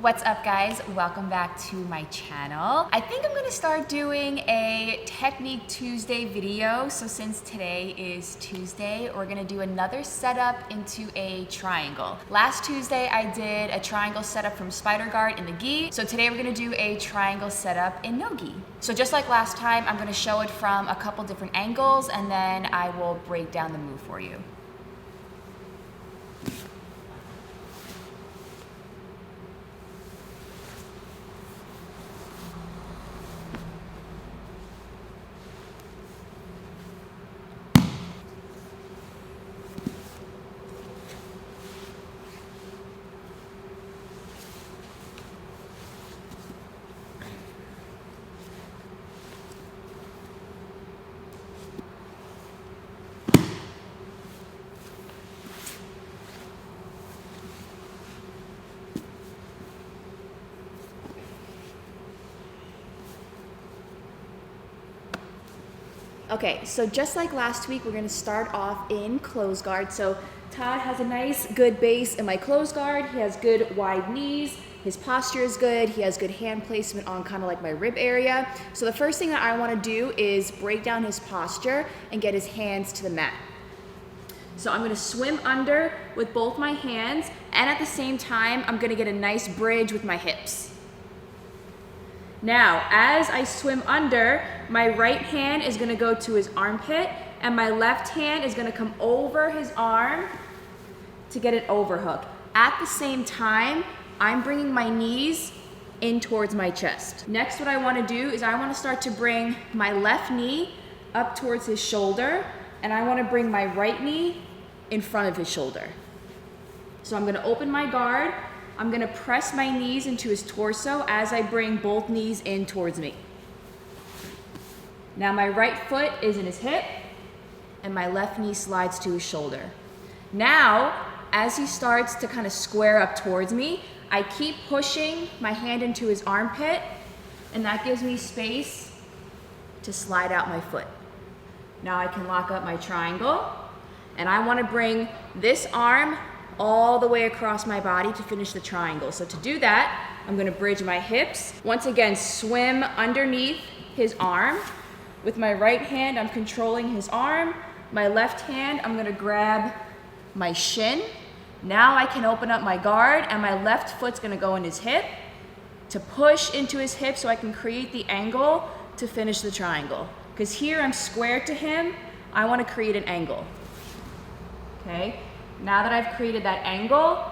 What's up, guys? Welcome back to my channel. I think I'm gonna start doing a Technique Tuesday video. So since today is Tuesday, we're gonna do another setup into a triangle. Last Tuesday, I did a triangle setup from Spider Guard in the gi. So today we're gonna do a triangle setup in no gi. So just like last time, I'm gonna show it from a couple different angles and then I will break down the move for you. Okay, so just like last week, we're gonna start off in close guard. So Todd has a nice, good base in my close guard. He has good wide knees. His posture is good. He has good hand placement on kind of like my rib area. So the first thing that I wanna do is break down his posture and get his hands to the mat. So I'm gonna swim under with both my hands, and at the same time, I'm gonna get a nice bridge with my hips. Now, as I swim under, my right hand is gonna go to his armpit, and my left hand is gonna come over his arm to get an overhook. At the same time, I'm bringing my knees in towards my chest. Next, what I wanna do is I wanna start to bring my left knee up towards his shoulder, and I wanna bring my right knee in front of his shoulder. So I'm gonna open my guard. I'm gonna press my knees into his torso as I bring both knees in towards me. Now my right foot is in his hip and my left knee slides to his shoulder. Now, as he starts to kind of square up towards me, I keep pushing my hand into his armpit, and that gives me space to slide out my foot. Now I can lock up my triangle, and I wanna bring this arm all the way across my body to finish the triangle. So to do that, I'm gonna bridge my hips. Once again, swim underneath his arm. With my right hand, I'm controlling his arm. My left hand, I'm gonna grab my shin. Now I can open up my guard, and my left foot's gonna go in his hip to push into his hip so I can create the angle to finish the triangle. Because here I'm square to him, I wanna create an angle. Okay? Now that I've created that angle,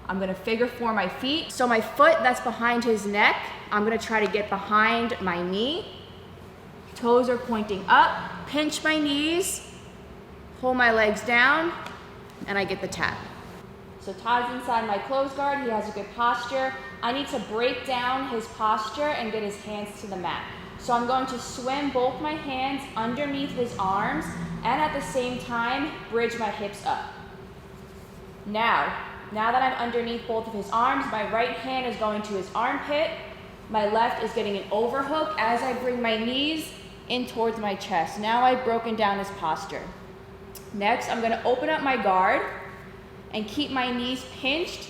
I'm gonna figure four my feet. So my foot that's behind his neck, I'm gonna try to get behind my knee. Toes are pointing up, pinch my knees, pull my legs down, and I get the tap. So Todd's inside my close guard, he has a good posture. I need to break down his posture and get his hands to the mat. So I'm going to swim both my hands underneath his arms, and at the same time, bridge my hips up. Now that I'm underneath both of his arms, my right hand is going to his armpit. My left is getting an overhook as I bring my knees in towards my chest. Now I've broken down his posture. Next, I'm gonna open up my guard and keep my knees pinched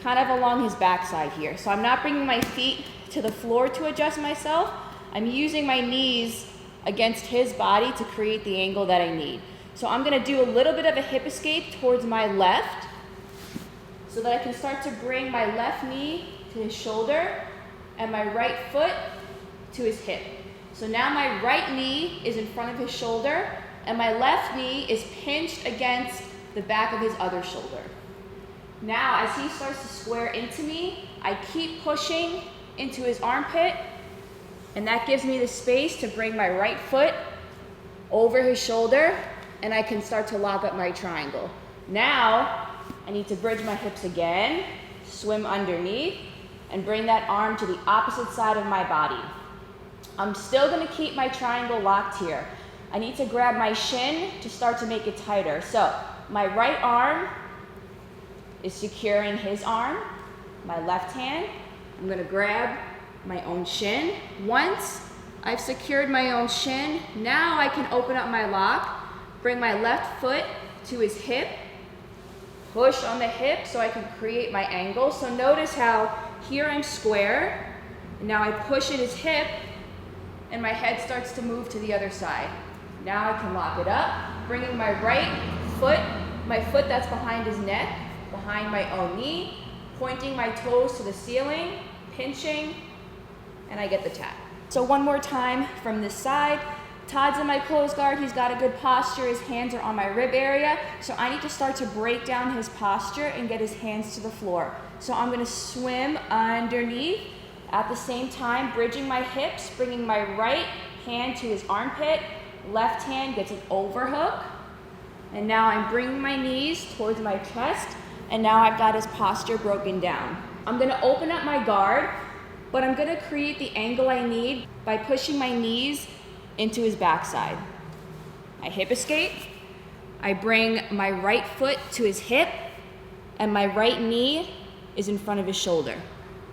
kind of along his backside here. So I'm not bringing my feet to the floor to adjust myself. I'm using my knees against his body to create the angle that I need. So I'm gonna do a little bit of a hip escape towards my left, so that I can start to bring my left knee to his shoulder and my right foot to his hip. So now my right knee is in front of his shoulder and my left knee is pinched against the back of his other shoulder. Now, as he starts to square into me, I keep pushing into his armpit, and that gives me the space to bring my right foot over his shoulder, and I can start to lock up my triangle. Now, I need to bridge my hips again, swim underneath, and bring that arm to the opposite side of my body. I'm still gonna keep my triangle locked here. I need to grab my shin to start to make it tighter. So my right arm is securing his arm. My left hand, I'm gonna grab my own shin. Once I've secured my own shin, now I can open up my lock, bring my left foot to his hip, push on the hip so I can create my angle. So notice how here I'm square, and now I push at his hip, and my head starts to move to the other side. Now I can lock it up, bringing my right foot, my foot that's behind his neck, behind my own knee, pointing my toes to the ceiling, pinching, and I get the tap. So one more time from this side. Todd's in my closed guard, he's got a good posture, his hands are on my rib area, so I need to start to break down his posture and get his hands to the floor. So I'm gonna swim underneath, at the same time bridging my hips, bringing my right hand to his armpit, left hand gets an overhook, and now I'm bringing my knees towards my chest, and now I've got his posture broken down. I'm gonna open up my guard, but I'm gonna create the angle I need by pushing my knees into his backside. I hip escape, I bring my right foot to his hip, and my right knee is in front of his shoulder.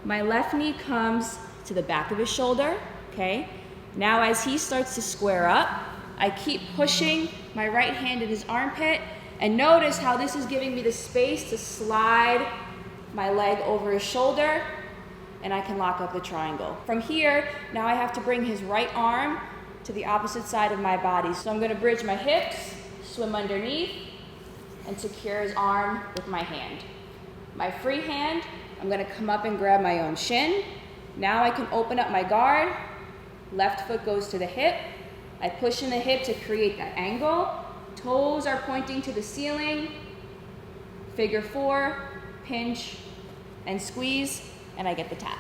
My left knee comes to the back of his shoulder, okay? Now as he starts to square up, I keep pushing my right hand in his armpit, and notice how this is giving me the space to slide my leg over his shoulder, and I can lock up the triangle. From here, now I have to bring his right arm to the opposite side of my body. So I'm gonna bridge my hips, swim underneath, and secure his arm with my hand. My free hand, I'm gonna come up and grab my own shin. Now I can open up my guard, left foot goes to the hip, I push in the hip to create that angle, toes are pointing to the ceiling, figure 4, pinch, and squeeze, and I get the tap.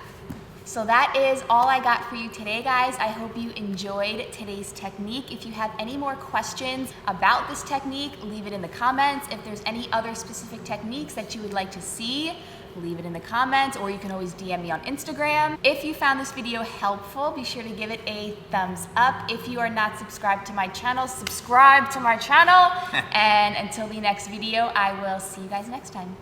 So that is all I got for you today, guys. I hope you enjoyed today's technique. If you have any more questions about this technique, leave it in the comments. If there's any other specific techniques that you would like to see, leave it in the comments, or you can always DM me on Instagram. If you found this video helpful, be sure to give it a thumbs up. If you are not subscribed to my channel, subscribe to my channel. And until the next video, I will see you guys next time.